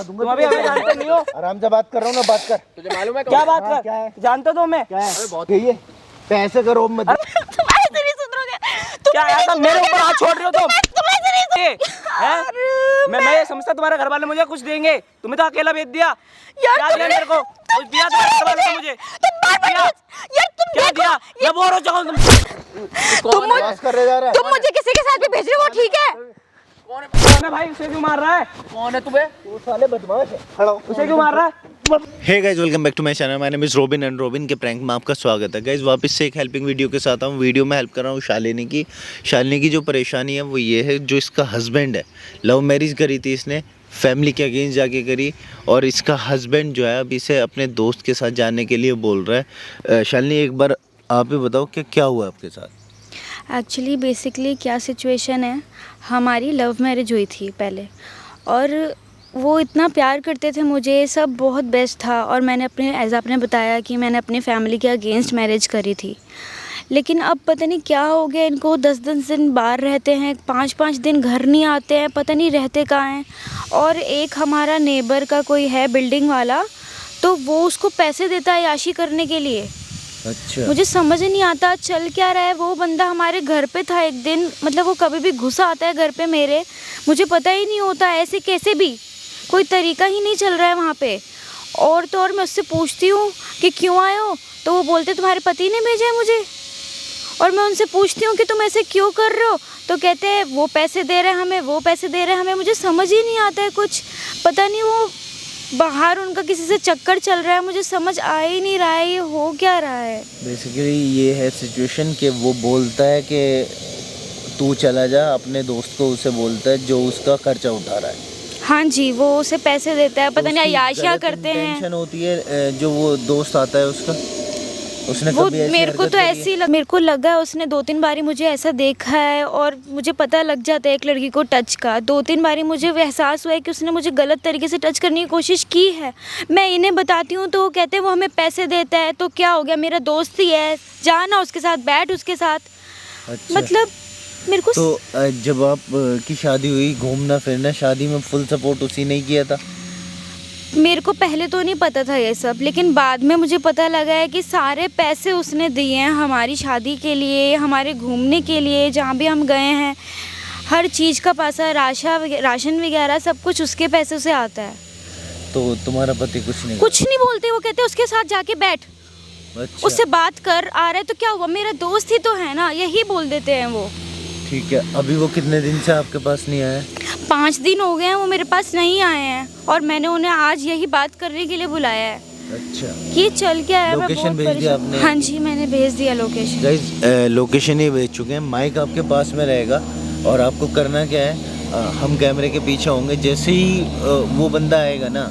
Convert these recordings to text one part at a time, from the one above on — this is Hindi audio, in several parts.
दूंगा। तुम अभी हमें जानते नहीं हो। आराम से बात कर रहा हूँ ना, बात कर। तुझे मालूम है क्या बात हाँ, कर? क्या है? जानते हो तो मैं क्या है? अरे बहुत ये पैसे करो मत। तुम ऐसे नहीं सुधरोगे। क्या ऐसा मेरे ऊपर हाथ छोड़ रहे हो तुम? तुम ऐसे नहीं हैं? मैं ये समझता तुम्हारे घर वाले मुझे कुछ देंगे, तुम्हें तो अकेला भेज दिया। यार क्या दिया मेरे को? कुछ दिया तुम्हारे घर वाले ने मुझे? यार तुम क्या दिया? मैं बोर हो चुका हूँ तुम। बकवास कर रहे जा रहा है। तुम मुझे किसी के साथ भी भेज रहे हो, वो ठीक है? कौन है भाई? उसे क्यों मार रहा है? कौन है तुम्हें? वो साले बदमाश है। खड़ा हो। उसे क्यों मार रहा है? Hey guys, welcome back to my channel. My name is Robin and Robin के प्रैंक में आपका स्वागत है। गाइस वापस से एक हेल्पिंग वीडियो के साथ हूँ। वीडियो में हेल्प कर रहा हूँ शालिनी की जो परेशानी है वो ये है, जो इसका हस्बैंड है, लव मैरिज करी थी इसने, फैमिली के अगेंस्ट जाके करी, और इसका हस्बैंड जो है अब इसे अपने दोस्त के साथ जाने के लिए बोल रहा है। शालिनी, एक बार आप ही बताओ कि क्या हुआ आपके साथ? एक्चुअली बेसिकली क्या सिचुएशन है, हमारी लव मैरिज हुई थी पहले, और वो इतना प्यार करते थे मुझे, सब बहुत बेस्ट था, और मैंने अपने आपने बताया कि मैंने अपनी फैमिली के अगेंस्ट मैरिज करी थी। लेकिन अब पता नहीं क्या हो गया इनको, 10-10 दिन बाहर रहते हैं, 5-5 दिन घर नहीं आते हैं, पता नहीं रहते कहाँ हैं। और एक हमारा नेबर का कोई है बिल्डिंग वाला, तो वो उसको पैसे देता है याशी करने के लिए। अच्छा, मुझे समझ नहीं आता चल क्या रहा है। वो बंदा हमारे घर पे था एक दिन, मतलब वो कभी भी घुसा आता है घर पे मेरे, मुझे पता ही नहीं होता ऐसे कैसे भी, कोई तरीका ही नहीं चल रहा है वहाँ पे। और तो और मैं उससे पूछती हूँ कि क्यों आए हो, तो वो बोलते तुम्हारे पति ने भेजा है मुझे। और मैं उनसे पूछती हूँ कि तुम ऐसे क्यों कर रहे हो, तो कहते हैं वो पैसे दे रहे हैं हमें, वो पैसे दे रहे हैं हमें। मुझे समझ ही नहीं आता है कुछ, पता नहीं वो बाहर उनका किसी से चक्कर चल रहा है, मुझे समझ आ ही नहीं रहा है ये हो क्या रहा है। बेसिकली ये है सिचुएशन कि वो बोलता है कि तू चला जा, अपने दोस्त को उसे बोलता है जो उसका खर्चा उठा रहा है। हाँ जी, वो उसे पैसे देता है, पता नहीं उसकी अयाशियाँ गलत करते हैं। इंटेंशन होती है जो वो दोस्त आता है उसका, उसने वो कभी ऐसी मेरे को हरकत तो करी है? ऐसी मेरे को लगा है उसने 2-3 बारी मुझे ऐसा देखा है, और मुझे पता लग जाता है एक लड़की को टच का। 2-3 बारी मुझे वो एहसास हुआ है कि उसने मुझे गलत तरीके से टच करने की कोशिश की है। मैं इन्हें बताती हूँ तो वो कहते हैं वो हमें पैसे देता है, तो क्या हो गया, मेरा दोस्त ही है, जाना उसके साथ, बैठ उसके साथ। अच्छा, मतलब मेरे को तो जब आप की शादी हुई, घूमना फिरना, शादी में फुल सपोर्ट उसी ने किया था? मेरे को पहले तो नहीं पता था ये सब, लेकिन बाद में मुझे पता लगा है कि सारे पैसे उसने दिए हैं हमारी शादी के लिए, हमारे घूमने के लिए, जहाँ भी हम गए हैं, हर चीज़ का पैसा, राशन वगैरह सब कुछ उसके पैसे से आता है। तो तुम्हारा पति कुछ नहीं कुछ नहीं बोलते, वो कहते उसके साथ जाके बैठ, अच्छा, उससे बात कर, आ रहा है तो क्या हुआ, मेरा दोस्त ही तो है ना, यही बोल देते हैं वो। ठीक है। अभी वो कितने दिन से आपके पास नहीं आया? 5 दिन हो गए हैं वो मेरे पास नहीं आए हैं, और मैंने उन्हें आज यही बात करने के लिए बुलाया है अच्छा, कि चल क्या है। मैं लोकेशन बहुत भेज दिया परेशान- आपने? हाँ जी, मैंने भेज दिया लोकेशन। गाइस लोकेशन ही भेज चुके हैं, माइक आपके पास में रहेगा, और आपको करना क्या है, हम कैमरे के पीछे होंगे, जैसे ही वो बंदा आएगा ना,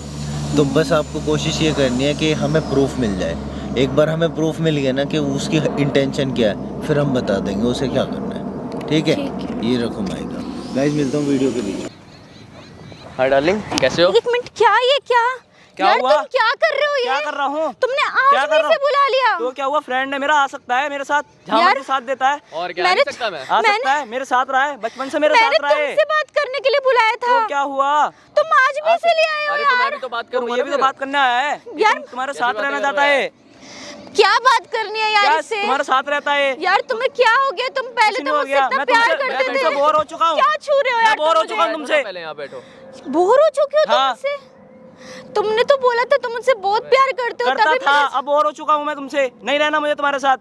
तो बस आपको कोशिश ये करनी है कि हमें प्रूफ मिल जाए। एक बार हमें प्रूफ मिल गया ना कि उसकी इंटेंशन क्या है, फिर हम बता देंगे उसे क्या करना है। ठीक है, ये रखो माइक। गाइस मिलता हूँ वीडियो के बीच। हाय डार्लिंग, कैसे हो? 1 मिनट, क्या ये क्या क्या यार हुआ? तुम क्या कर रहे हो? क्या ये कर रहा हूँ? तुमने क्या आज कर मेरे रहा से हूँ? बुला लिया। तो क्या हुआ, फ्रेंड है मेरा, आ सकता है मेरे साथ, जहाँ यार, मर्जी साथ देता है। और क्या, आ मैंने- नहीं सकता मैं? आ सकता है, मेरे साथ रहा है, बचपन से मेरे मैंने साथ रहा है। तुमसे बात करने के लिए बुलाया था। तो क्या हुआ? तुम आज भी इसे ले आए हो अरे तो मैं यार। भी तो बात तो करूंगा ये ना भी तो फिर। बात करने आया है कि यार, तुम्हारे कैसी साथ बातें रहना कर चाहता रहा है। क्या बात करनी है यार क्या इससे? तुम्हारे साथ रहता है? यार तुम्हें क्या हो गया? तुम पहले कुछ तो नहीं हो मुझसे गया, इतना मैं प्यार तुमसे करते थे। बोर हो चुका हूँ। क्या छू रहे हो मैं यार? बोर हो तुम चुका हूँ मुझे? तुमसे। पहले यहाँ बैठो। बोर हो चुके हो तुम हाँ। मुझसे? तुमने तो बोला था तुम मुझसे बहुत प्यार करते हो, करता तभी था, मैंने- अब बोर हो चुका हूँ मैं तुमसे, नहीं रहना मुझे तुम्हारे साथ।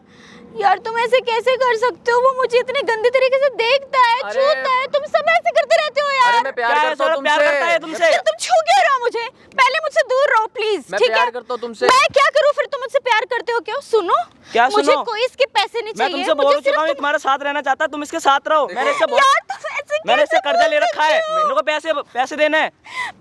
यार तुम ऐसे कैसे कर सकते हो? वो मुझे इतने गंदे तरीके से देखता है, अरे- छूता है, तुम सब ऐसे करते रहते हो यार। अरे मैं प्यार क्या है, करता हूँ सौरभ प्यार करता है तुमसे। तुमसे? फिर तुम छू क्यों रहे हो मुझे? पहले मुझसे दूर रहो प्लीज, मैं ठीक है? प्यार करता हूँ तुमसे। मैं क्या करूँ फिर? तुम मुझसे प्यार करते हो क्यों? सुनो, क्या मुझे सुनो? कोई इसके पैसे नहीं मैं चाहिए। तुमसे बोर मुझे हो चुका सिर्फ हूँ, ये तुम्हारे साथ रहना चाहता है, तुम इसके साथ रहो। मैंने इससे यार तुम ऐसे मैंने इससे कैसे कर्जा ले बोल रखा है, सकते हो? मेरे को पैसे देने हैं।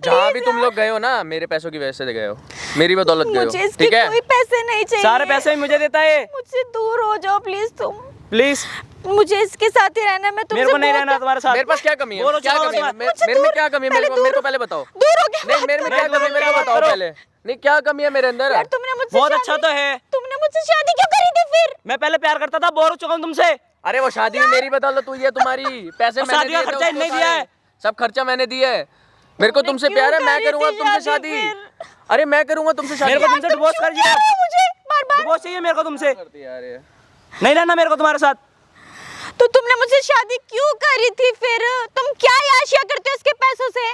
जहाँ भी तुम लोग गए हो ना, मेरे पैसों की वजह से गए हो, मेरी बदौलत गए मुझे हो, इसके ठीक है? कोई पैसे नहीं चाहिए। सारे पैसे मुझे देता है। मुझसे दूर हो जाओ प्लीज तुम। प्लीज, मुझे इसके साथ ही रहना है। मैं तुमसे मेरे को नहीं बहुत- रहना तुम्हारे साथ। मेरे पास क्या कमी है? बोर हो क्या चुका हूँ कमी है? मैं। मेरे में क्या कमी है? मेरे को पहले बताओ। दूर हो गया। नहीं, मेरे में क्या नहीं, कमी है? मेरे को दूर बताओ करो। पहले। नहीं, क्या कमी है मेरे अंदर? यार तुमने मुझसे बहुत शादी- अच्छा तो है। तुमने मुझसे शादी क्यों करी थी फिर? मैं पहले प्यार करता था, बोर हो चुका हूँ तुमसे। अरे वो शादी में मेरी बदौलत हुई है तुम्हारी, पैसे और मैंने शादी का दिए थे खर्चा उसको नहीं दिया सारे। है। सब खर्चा मैंने दिया है। मेरे को तुमसे क्यों प्यार है, मैं करी करूंगा थी तुमसे शादी शादी। फिर? अरे मैं करूंगा तुमसे शादी। मेरे को तुमसे तुम डिवोर्स क्यों कर दिया। कर रहे हो मुझे बार-बार? डिवोर्स चाहिए मेरे को तुमसे, करती है यार ये। नहीं रहना मेरे को तुम्हारे साथ। तो तुमने मुझसे शादी क्यों करी थी फिर? तुम क्या याशिया करते हो उसके पैसों से?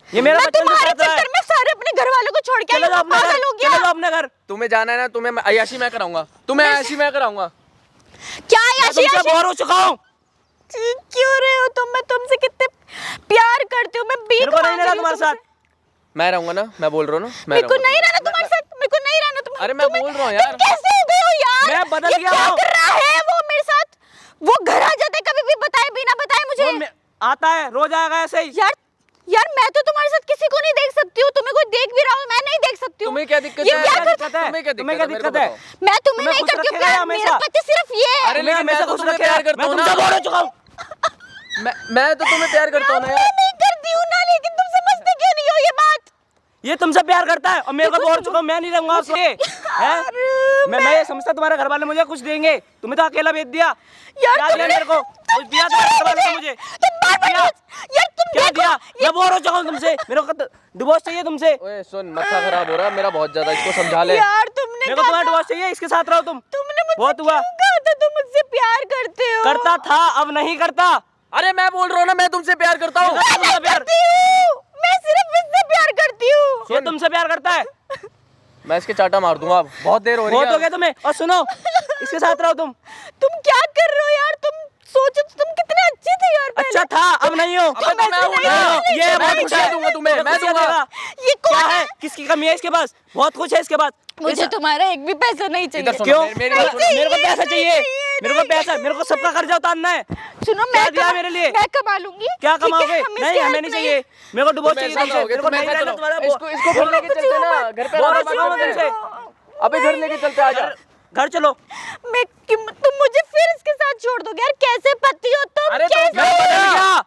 ये मेरा मैं बचपन से तुम्हारे साथ रहा है। चक्कर में सारे अपने घर वालों को छोड़ के आई चले जाओ हूँ, अपने घर, पागल हो चले गया। जाओ अपने घर। तुम्हें जाना है ना, तुम्हें अयाशी मैं कराऊंगा, तुम्हें अयाशी मैं कराऊंगा। क्या मैं याशी तुमसे याशी बोर हो चुका हूँ। क्यों रहे हो तुम? मैं तुमसे कितने प्यार करती हूँ। मैं बीक मेरे को नहीं मांग रहना रही हूँ तुम्हारे साथ। तुमसे। मैं रहूंगा ना, मैं बोल रहा हूँ ना, मैं मेरे को रहूंगा। नहीं रहना तुम्हारे साथ, मेरे को नहीं रहना अरे मैं बोल रहा हूँ यार। तुम कैसे हो गए हो यार? मैं बदल ये गया क्या हूँ। कर रहा है वो मेरे साथ? वो घर आ जाता है कभी भी बताए बिना बताए वो मुझे। आता है रोज आएगा ऐसे ही। यार मैं तो तुम्हारे साथ किसी को नहीं देख सकती हूँ। तुम्हें कोई देख भी रहा हो, मैं नहीं देख सकती हूँ। तुम्हें क्या दिक्कत ये है? क्या कर- तुम्हें क्या तुम्हें क्या मेरे को दिक्कत है? बताओ। मैं तुम्हें तुम्हें नहीं खुश करती हूँ रखेगा प्यार। हमेशा। मेरा पति सिर्फ ये है। अरे मैं लेकिन हमेशा मैं तो खुश तुम्हें रखेगा। प्यार करता मैं हूँ तुमसे ना। बोर हो चुका हूँ। मैं तो तुम्हें प्यार करता हूँ ना मैं यार। नहीं करती हूँ ना, लेकिन तुम समझते क्यों नहीं हो ये बात? ये तुमसे प्यार करता है और मेरे को बोर हो चुका हूँ। मैं नहीं रहूंगा आपसे। हैं? मैं ये समझता तुम्हारे घर वाले मुझे कुछ देंगे, तुम्हें तो अकेला भेज दिया। यार क्या दिया मेरे को? कुछ दिया तुम्हारे घर वालों ने मुझे? तुम बार-बार दिया? यार तुम क्या देखो, दिया? मैं बोर हो चुका हूँ तुमसे। मेरे को डिवोर्स चाहिए तुमसे। ओए सुन, माथा खराब हो रहा है मेरा बहुत ज्यादा, इसको समझा ले। यार तुमने मेरे को तुम्हारा डिवोर्स चाहिए, इसके साथ रहो तुम। तुमने मुझसे बहुत हुआ। क्यों कहा था तुम मुझसे प्यार करते हो? करता था, अब नहीं करता। अरे मैं बोल रहा हूँ ना, मैं तुमसे प्यार करता हूँ। मैं तुमसे प्यार, करती हूँ। मैं सिर्फ इससे प्यार करती हूँ। ये तुमसे प्यार करता है। मैं इसके चाटा मार दूंगा अब, बहुत देर हो रही बहुत हो है। गया तुम्हें। और सुनो, इसके साथ रहो तुम। तुम क्या कर रहे हो यार? तुम सोचो तुम कितने अच्छे थे यार पहले। अच्छा था, अब नहीं हो। अबे तो मैं हूँ नहीं ना। हो। ये मैं बहुत कुछ खुशियाँ है। दूंगा तुम्हें, ये मैं खुशियाँ दूंगा। देगा। ये क्या कौन है? है? किसकी कमी है इसके पास? बहुत कुछ है इसके पास। मुझे तुम्हारा एक भी पैसा नहीं इधर चाहिए। सुनो, क्यों? मेरी बात सुनो। मेरे को पैसा चाहिए। चाहिए, मेरे को पैसा, मेरे को सबका कर्जा उतारना है। सुनो क्या मैं दिया मेरे लिए? मैं कमा लूंगी। क्या ठीक है? कमाओगे? हम इसकी नहीं, हमें हेल्प नहीं चाहिए। मेरे को डिवोर्स तुम चाहिए ऐसा तुमसे। करोगे, मेरे को तुम नहीं ऐसा रहना चलो। तुम्हारा। इसको घर लेके चलते ना, घर पे बोर हो आराम चुका हूँ करते तुमसे। हैं। अबे घर लेके चलते, आजा। घर चलो। तुम मुझे फिर इसके साथ छोड़ दोगे यार? कैसे पति हो तुम? अरे तो मैं कैसे? बदल गया।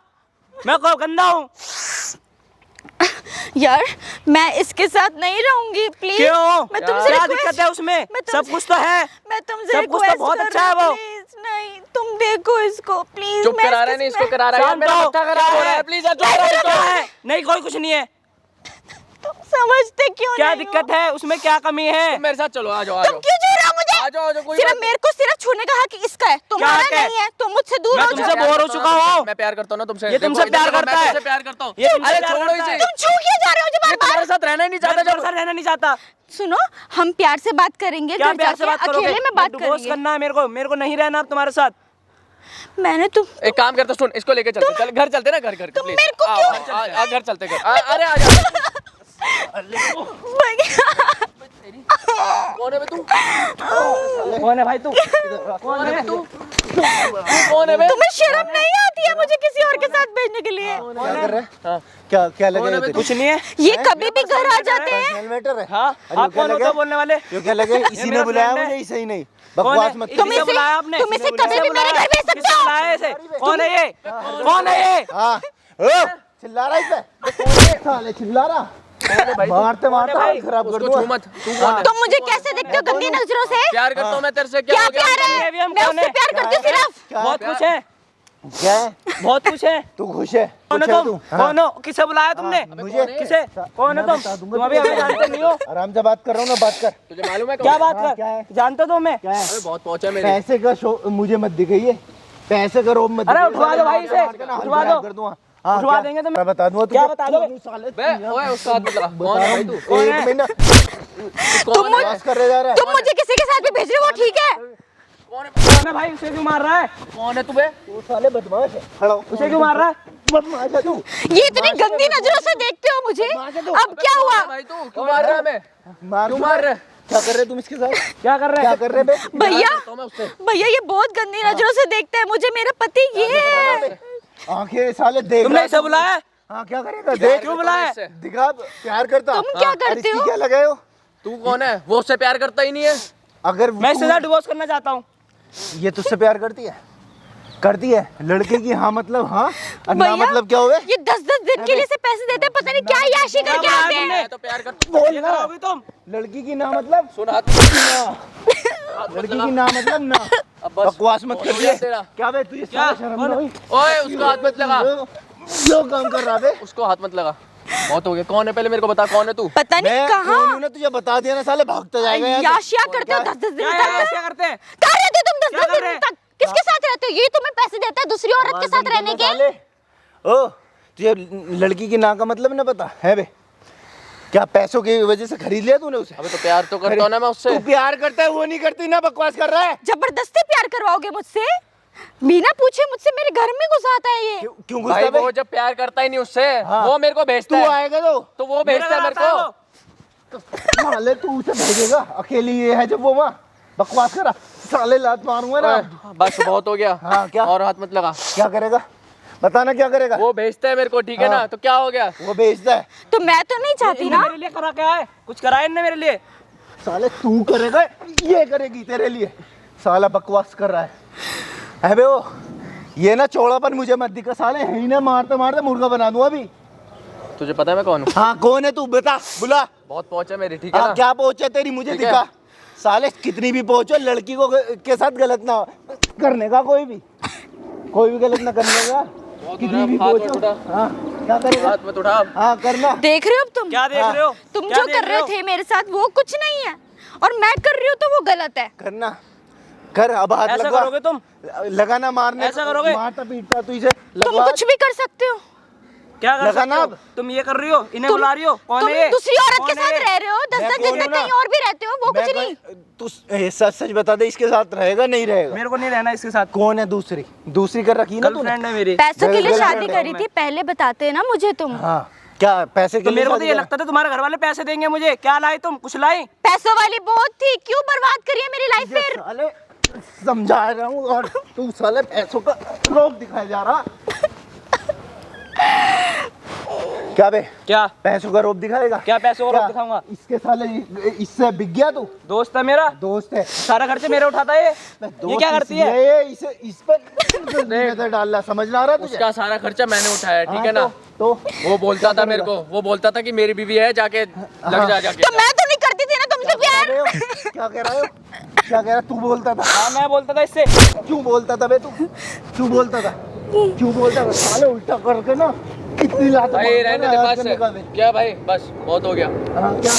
मैं को गंदा हूँ। यार मैं इसके साथ नहीं रहूंगी प्लीज। क्यों? मैं तुमसे क्या request- दिक्कत है उसमें? मैं तुमसे- सब कुछ तो है। मैं तुमसे सब कुछ तो request बहुत कर अच्छा है रही हूँ, वो। प्लीज नहीं तुम देखो इसको प्लीज। चुप करा रहा है, नहीं इसको करा रहा है यार, मेरा माथा खराब हो रहा है, प्लीज क्या है? नहीं, कोई कुछ नहीं है। तुम समझते क्यों क्या नहीं दिक्कत है उसमें? क्या कमी है? मेरे साथ चलो, आ जाओ, आ तुम जाओ। क्यों छू रहे हो मुझे? आ जाओ, आ जाओ, कोई सिर्फ बात मेरे को सिर्फ छूने का हक इसका है, तुम्हारा हक है? नहीं है। तुम मुझसे दूर मैं हो तुमसे जाओ। बोर हो चुका हूँ। मैं प्यार करता हूँ ना तुमसे। ये तुमसे देखो, इधर प्यार देखो, करता मैं है। तुमसे प्यार करता हूँ। ये तुमसे अरे प्यार छोड़ो करता है। इसे। तुम छू क्यों जा रहे हो? ये जब तुम्हारे साथ रहना ही नहीं मैं चाहता तुम्हारे जब। साथ रहना नहीं चाहता। सुनो हम प्यार से बात करेंगे, क्या घर प्यार से जाके बात करोगे? अकेले में बात डिवोर्स करेंगे। करना है मेरे को नहीं रहना अब तुम्हारे साथ। मैंने तुम एक काम करते, सुन, इसको लेके चलते, चल घर चलते ना, घर घर तुम प्लीज। मेरे को आओ, क्यों- आ घर चलते, घर। अरे आ जा। कौन है बे तू? कौन है भाई तू? कौन है बे तू? कौन है बे? तुम्हें शर्म नहीं आती है मुझे किसी और के साथ भेजने के लिए? क्या कर रहे हैं? हाँ। क्या क्या लगे कौन है ये बे तेरे? कुछ नहीं है। ये कभी भी घर आ जाते हैं। पर्सनल मैटर है। हाँ, अरे आप क्या कौन होते लगे? हो बोलने वाले? ये क्या लगे? इसी मेरा ने बुलाया friend है। मुझे, इसे ही नहीं। कौन बकवास है? मत इसी कर। से बुलाया आपने? तुम इसे कभी भी मेरे घर भेज सकते किसने हो। बुलाया इसे? कौन है ये? कौन है ये? हाँ ओ, चिल्ला रहा है इस पे? साले चिल्ला रहा। मारते मारते भाई? हाल खराब कर उसको दूंगा। छू मत। तू कौन है? तुम मुझे कैसे देखते हो गंदी नजरों से? प्यार करता हूँ मैं तेरे से, क्या क्या हो गया? प्यार है? ये भी हम मैं कौन उससे है? प्यार करती हूँ सिर्फ। क्या बहुत कुछ है। क्या है? बहुत कुछ है। तू खुश है? कौन है खुश है तुम? तू? कौन हो? किसे बुलाया तुमने? मुझे किसे? कौन है मैं तुम? बता दूंगा तुम अभी तुझे। हमें जानते नहीं हो। आराम से बात कर रहा हूँ ना, बात कर। तुझे मालूम है क्या कौन है? बात हाँ, क्या है? कर? जानते हो तुम मैं? क्या है? अरे बहुत पहुंचा है मेरे। पैसे का शो मुझे मत दिखाइए। पैसे का रोब मत अरे दिखाइए। उठवा दो भाई इसे, मार के ना हाल उठवा खराब दो। कर दूंगा। हाँ, उठवा क्या? देंगे तो मैं बता दूंगा क्या तुझे। बता दोगे? तू साले बे ओए उसका हाथ मत लगा। कौन है भाई तू? कौन एक है? महीना कौन है? बकवास कर रहे जा रहा है। तुम मुझे किसी के साथ भी भेज रहे हो वो ठीक है? कौन है? कौन है भाई? उसे क्यों मार रहा है? कौन है तू बे? तू साले बदमाश है। खड़ा हो। उसे क्यों मार रहा है? बदमाश है तू। ये इतनी गंदी नजरों से देखते हो मुझे? अब क्या हुआ? भाई तू क्यों मार रहा है हमें? मार क्यों तू। मार रहा है? क्या कर रहे तुम इसके साथ? क्या कर रहे क्या हैं? कर रहे बे? भैया करता हूँ मैं उससे। भैया ये बहुत गंदी नजरों से देखता है मुझे। मेरा पति ये है। आंखें साले देख तुमने रहा इसे है। बुलाया? हाँ क्या करेगा? देख क्यों बुलाया? इससे। दिखा प्यार करता। तुम क्या और करते इसकी हो? क्या लगाए हो? तू कौन है? वो उससे प्यार करता ही नहीं है। अगर मैं इससे तू- साथ डिवोर्स करना चाहता हूँ। ये तुझसे प्यार करती है? करती है? लड़के की हाँ मतलब हाँ और ना भैया, मतलब क्या हुए? ये 10-10 दिन के लिए से पैसे देते हैं, पता नहीं क्या याशी करके क्या आते हैं। तुमने? मैं तो प्यार करता बोल ये ना। करोगी तुम? लड़की की ना मतलब सुन हाथ में। लड़की की ना मतलब ना। अब बस बकवास मत हो कर गया दे। तेरा। क्या बे तुझे क्या? शर्म कौन? ना हुई? ओए उसको हाथ मत लगा। जो काम कर रहा बे। उसको हाथ मत लगा। बहुत हो गया। कौन है पहले मेरे को बता, कौन है तू? पता नहीं मैं कहाँ कौन हूं ना, तुझे बता दिया ना साले, भागता जाएगा यहाँ से। याशिया करते हो 10-10 दिन तक। क्या करते हैं? कहाँ रहते हो तुम क्या 10-10 कर रहे दिन हैं? तक? किसके साथ रहते हो? ये तुम्हें पैसे देता है दूसरी औरत के साथ रहने के? साले, ओ तुझे लड़की की ना का मतलब ना पता है बे? क्या पैसों की वजह से खरीद लिया तूने उसे? अबे तो प्यार तो करता हूँ ना मैं उससे। तू प्यार करता है, वो नहीं करती ना, बकवास कर रहा है। जबरदस्ती प्यार करवाओगे मुझसे? बिना पूछे मुझसे मेरे घर में घुस आता है ये। क्यों भाई गुस्सा वो जब प्यार करता ही नहीं उससे, हाँ। वो मेरे को भेजता तू है। आएगा तो वो भेजता है मेरे को। साले तू उसे भेजेगा, अकेली ये है जब वो वहाँ बकवास करा, साले लात मारूंगा ना। ओए, बस बहुत हो गया। हाँ, क्या? और हाथ मत लगा। क्या करेगा बताना, क्या करेगा? वो भेजता है मेरे को, ठीक है ना? हाँ। तो क्या हो गया? वो बेचता है। तो मैं तो नहीं चाहती इन्हें ना। मेरे लिए करा क्या है? कुछ कराया इनने मेरे लिए? साले तू करेगा, ये करेगी तेरे लिए। साला बकवास कर रहा है बे वो। ये ना चौड़ापन मुझे मत दिखा साले, है ही ना, मारते मारते मुर्गा बना दूं अभी। तुझे पता है मैं कौन हूँ? हाँ कौन है तू, बता, बुला। बहुत पहुंच है मेरी, ठीक है हाँ ना? क्या पहुंचे तेरी, मुझे ठीक है। दिखा। साले कितनी भी पहुंचो, लड़की को के साथ गलत ना करने का, कोई भी गलत ना करने का। कितनी भी हाथ मत पहुंचो। उठा। हाँ क्या करेगा? हाथ मत उठा। हाँ करना। देख रहे हो अब तुम? क्या देख रहे हो? तुम क्या जो देख कर रहे हो? थे मेरे साथ वो कुछ नहीं है, और मैं कर रही हूँ तो वो गलत है। करना कर, अब हाथ ऐसा लगवा। करोगे तुम? लगाना, मारने ऐसा करोगे? मारता पीटता तू इसे तुम लगवा। कुछ भी कर सकते हो। क्या कर लगाना सकते हो? अब। तुम ये कर रही हो, इन्हें तुम बुला रही हो? कौन तुम है ये? दूसरी औरत के कौन है साथ ये? रह रहे हो, 10-10 मैं दिन कौन तक हूं ना? कहीं और भी रहते हो, वो मैं कुछ नहीं। तू सच सच बता दे, इसके साथ रहेगा नहीं रहेगा? मेरे को नहीं रहना इसके साथ। कौन है दूसरी कर रखी ना तूने? गर्लफ्रेंड है मेरी। पैसों के लिए गर्लफ्रेंड शादी है करी थी, पहले बताते ना मुझे तुम। हाँ क्या पैसे के तो लिए मेरे को तो शादी ये करा? लगता था तुम्हारे घर वाले पैसे देंगे मुझे। क्या लाई तुम? कुछ लाई? पैसों वाली बहुत थी, क्यों बर्बाद करी है मेरी लाइफ ये फिर? साले समझा रहा हूँ, और तू साले पैसों का लोभ दिखाया जा रहा। क्या बे, क्या पैसों का रोब दिखाएगा? क्या पैसों का क्या? रोब दिखाऊंगा? इसके साले इससे बिक गया तू? दोस्त है मेरा, दोस्त है। सारा खर्चे मेरे उठाता है ये क्या करती है? ये इसे इस पर नजर डाल रहा, समझ ना रहा तुझे? उसका सारा खर्चा मैंने उठाया है, ठीक हाँ, है ना? तो वो बोलता था मेरे को, वो बोलता था कि मेरी बीवी है, जाके लग जा जाके। तो मैं तो नहीं करती थी ना तुमसे क्या प्यार। कह रहे हो? क्या कह रहे हो? क्या कह रहा? तू बोलता था? हाँ मैं बोलता था इससे। क्यों बोलता था बे तू? क्यों बोलता था? क्यों बोलता था? साले उल्टा करके ना कितनी लात भाई मारता रहने है दे, याद बस करने का बे। क्या भाई, बस बहुत हो गया, हाँ क्या?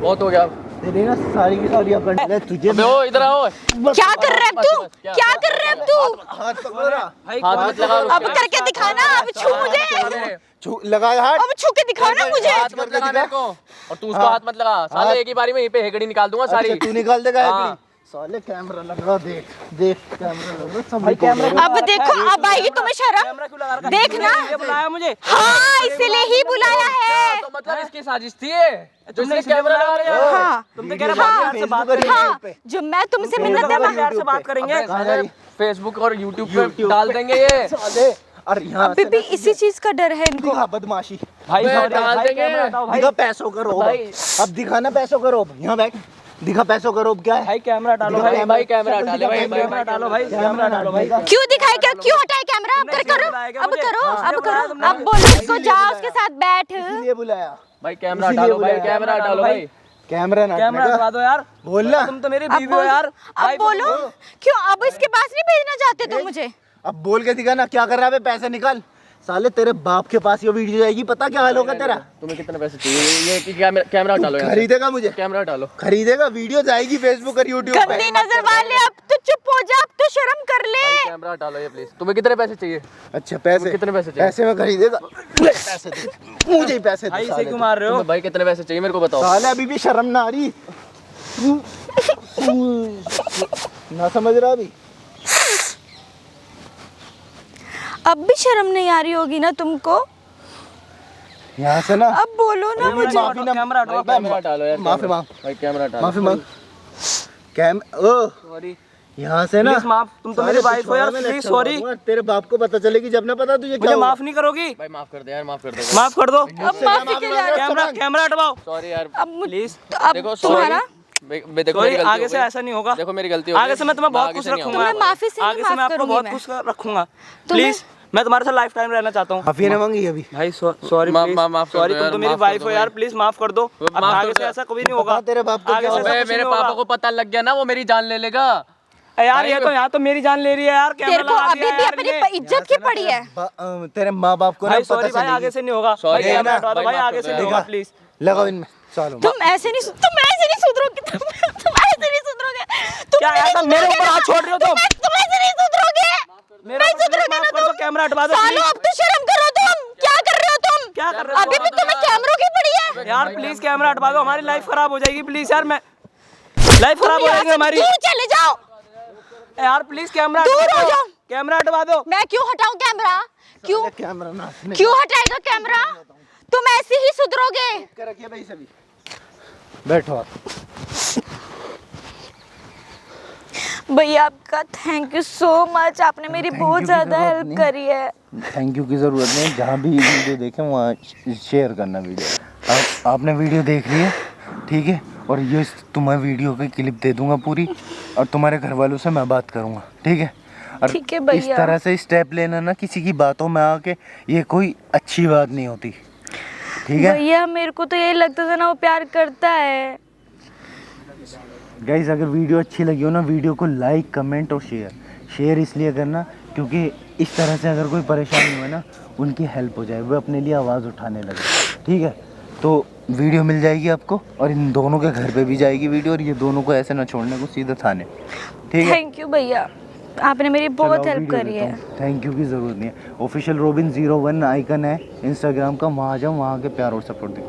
बहुत हो गया। तेरे ना सारी की सारी अकड़ ले तुझे। अबे ओ इधर आओ। क्या कर रहे अब तू? बस, क्या? क्या कर रहे अब तू? हाथ पकड़ रहा। भाई हाथ मत लगाओ अब उसके। करके दिखाना, अब छू मुझे, छू लगाया हाथ। अब छू के दिखाना मुझे। हाथ मत लगा मेरे को, और तू उसको हाथ मत लगा। साले एक ही बारी में यहीं पे हेगड़ी निकाल दूंगा सारी। अच्छा, तू निकाल देगा हाँ। अगली। साले कैमरा लग रहा, देख देख कैमरा लग रहा, सब भाई कैमरा recorded है। अब देखो, अब आएगी तुम्हें शर्म। कैमरा क्यों लगा रखा? देखना। ये बुलाया मुझे। हाँ इसीलिए ही बुलाया है। तो मतलब इसकी साजिश थी ये, जो तुमने इसने इसलिए कैमरा लगा बुलाया रहे हो। हाँ तुम तो कह रहे हो प्यार से बात करेंगे। हाँ, जो मैं तुमसे मिन्नत है प्यार से बात करेंगे। कहाँ जा रही? फेसबुक और यूट्यूब पे डाल देंगे ये। साले और यहाँ अभी से भी इसी चीज का डर है इनको। दिखा बदमाशी। भाई मैं sorry, डाल भाई, देंगे। कैमरा हटाओ भाई। दिखा पैसों का रोब। भाई। अब दिखाना पैसों का रोब। यहाँ बैठ, दिखा पैसों का रोब क्या है? भाई कैमरा डालो दिखा भाई। भाई कैमरा हटा ले भाई, कैमरा डालो भाई। कैमरा डालो भाई। क्यों दिखाए, क्या क्यों हटाए कैमरा? अब करो, अब करो, अब करो, अब बोलो उसको, जाओ उसके साथ बैठ। इसीलिए बुलाया। भाई कैमरा इसीलिए डालो भाई, बुलाया। कैमरा डालो भाई। कैमरा ना कैमरा हटवा दो यार। बोलना। तुम तो मेरी अब बीवी हो यार। बोलो, अब बोलो, क्यों अब इसके पास नहीं भेजना चाहते तुम मुझे? अब बोल के दिखा ना, क्या कर रहा है? पैसे निकाल। साले तेरे बाप के पास ये वीडियो जाएगी, पता क्या हाल होगा तेरा? तुम्हें कितने पैसे चाहिए? ये कैमरा डालो यार। खरीदेगा मुझे? कैमरा डालो। खरीदेगा? वीडियो जाएगी फेसबुक और यूट्यूब पे। गंदी नजर वाले, अब तो चुप हो जा, अब तो शर्म कर ले। भाई कैमरा डालो ये प्लीज। तुम्हें कितने पैसे चाहिए? अच्छा पैसे कितने पैसे चाहिए? पैसे में खरीदेगा? ले, पैसे दे मुझे ही पैसे भाई दे। इसे साले क्यों मार रहे हो? तुम्हें भाई कितने पैसे चाहिए मेरे को बताओ। साले अभी भी शर्म ना आ रही? ना समझ रहा अभी? अब भी शर्म नहीं आ रही होगी ना तुमको? यहाँ से ना अब बोलो ना मुझे। माफी ना, कैमरा हटवा। कैमरा डालो यार। माफी मांग, भाई कैमरा डालो। माफी मांग। कैम ओ सॉरी यहाँ से ना प्लीज माफ, तुम तो मेरी वाइफ हो यार, प्लीज सॉरी। तेरे बाप को पता चलेगी जब ना, पता तुझे क्या मुझे होगा। माफ नहीं करोगी? भाई माफ कर दे यार, माफ कर दे। माफ कर दो। अब माफी के लिए कैमरा कैमरा हटवाओ सॉरी यार। अब प्लीज। अब देखो तुम्हारा देखो सॉरी, मेरी गलती आगे हो से गई। ऐसा नहीं होगा। देखो मेरी गलती हो गई। आगे से मैं तुम्हें बहुत आगे खुश से नहीं रखूंगा। होगा। तुम्हें माफी से नहीं आगे से मैं माफ आपको करूंगी बहुत मैं। खुश रखूंगा। तुम्हें- प्लीज, मैं तुम्हारे साथ लाइफ टाइम रहना चाहता हूँ। माफी ना मांगी अभी। भाई सॉरी माफ- प्लीज, माफ कर सॉरी। दो तुम यार, तो मेरी माफ कर वाइफ दो हो यार, भाई। प्लीज माफ कर दो। अब माफ आगे कर से दो। ऐसा कभी नहीं होगा। बता तेरे बाप को आगे क्या से होगा? ऐसा अबे कुछ मेरे नहीं पापा होगा। को पता लग गया ना, वो मेरी जान ले लेगा। यार ये तो यहाँ तो मेरी जान ले रही है यार, कैमरा तेरे को लगा अभी दिया भी यार अपनी इन्हें। इज्जत की पड़ी है। तेरे माँ बाप को ना भाई पता सॉरी भाई, आगे चलेगी। से नहीं होगा। Sorry भाई कैमरा ना, हटवा दो भाई भाई, माफ आगे कर से दो। नहीं होगा प्लीज। लगाओ इनमें, चलो तुम ऐसे नहीं सुधरोगे, तुम ऐसे नहीं सुधरोगे। तुम क्या नहीं ऐसा मेरे सुधरोगे ऊपर ना। हाथ छोड़ रहे हो तुम? तुम ऐसे नहीं सुधरोगे। मेरे नहीं ऊपर सुधरोगे माफ ना कर दो, तुम। कैमरा हटवा दो सालो प्लीज। अब तो शर्म करो तुम। क्या कर रहे हो तुम? क्या कर रहे हो? अभी भी तुम्हें कैमरों की पड़ी है। यार प्लीज कैमरा हटवा दो, हमारी लाइफ खराब हो जाएगी प्लीज यार, मैं लाइफ खराब हो तुम यहाँ जाएगी से हमारी। दूर चले जाओ। यार प्लीज कैमरा दूर हटवा हो दो, जाओ। कैमरा हटवा दो। मैं क्यों हटाऊं कैमरा? क्यों कैमरा ना क्यों हटाएगा कैमरा? तुम ऐसे ही सुधरोगे। कर रखिए भाई सभी, बैठो आप। भैया आपका थैंक यू सो मच, आपने मेरी Thank बहुत you की ज्यादा जरूरत हेल्प नहीं। करी है। थैंक यू की ज़रूरत नहीं, जहाँ भी वीडियो देखें वहाँ शेयर करना वीडियो। आपने वीडियो देख ली है, ठीक है, और ये तुम्हें वीडियो की क्लिप दे दूंगा पूरी, और तुम्हारे घर वालों से मैं बात करूंगा, ठीक है। और ठीक है इस भैया। तरह से स्टेप लेना ना किसी की बातों में आके, ये कोई अच्छी बात नहीं होती, ठीक है। भैया मेरे को तो यही लगता था ना वो प्यार करता है। गाइस अगर वीडियो अच्छी लगी हो ना, वीडियो को लाइक कमेंट और शेयर इसलिए करना क्योंकि इस तरह से अगर कोई परेशानी हुआ ना, उनकी हेल्प हो जाए, वो अपने लिए आवाज़ उठाने लगे, ठीक है। तो वीडियो मिल जाएगी आपको, और इन दोनों के घर पे भी जाएगी वीडियो, और ये दोनों को ऐसे ना छोड़ने को, सीधे थाने, ठीक है। थैंक यू भैया, आपने मेरी बहुत चलो, हेल्प वीडियो करी देता है। हूँ। थैंक यू की ज़रूरत नहीं है। ऑफिशियल रोबिन 01 आइकन है इंस्टाग्राम का, वहाँ जाओ, वहाँ के प्यार और सपोर्ट दिखाओ।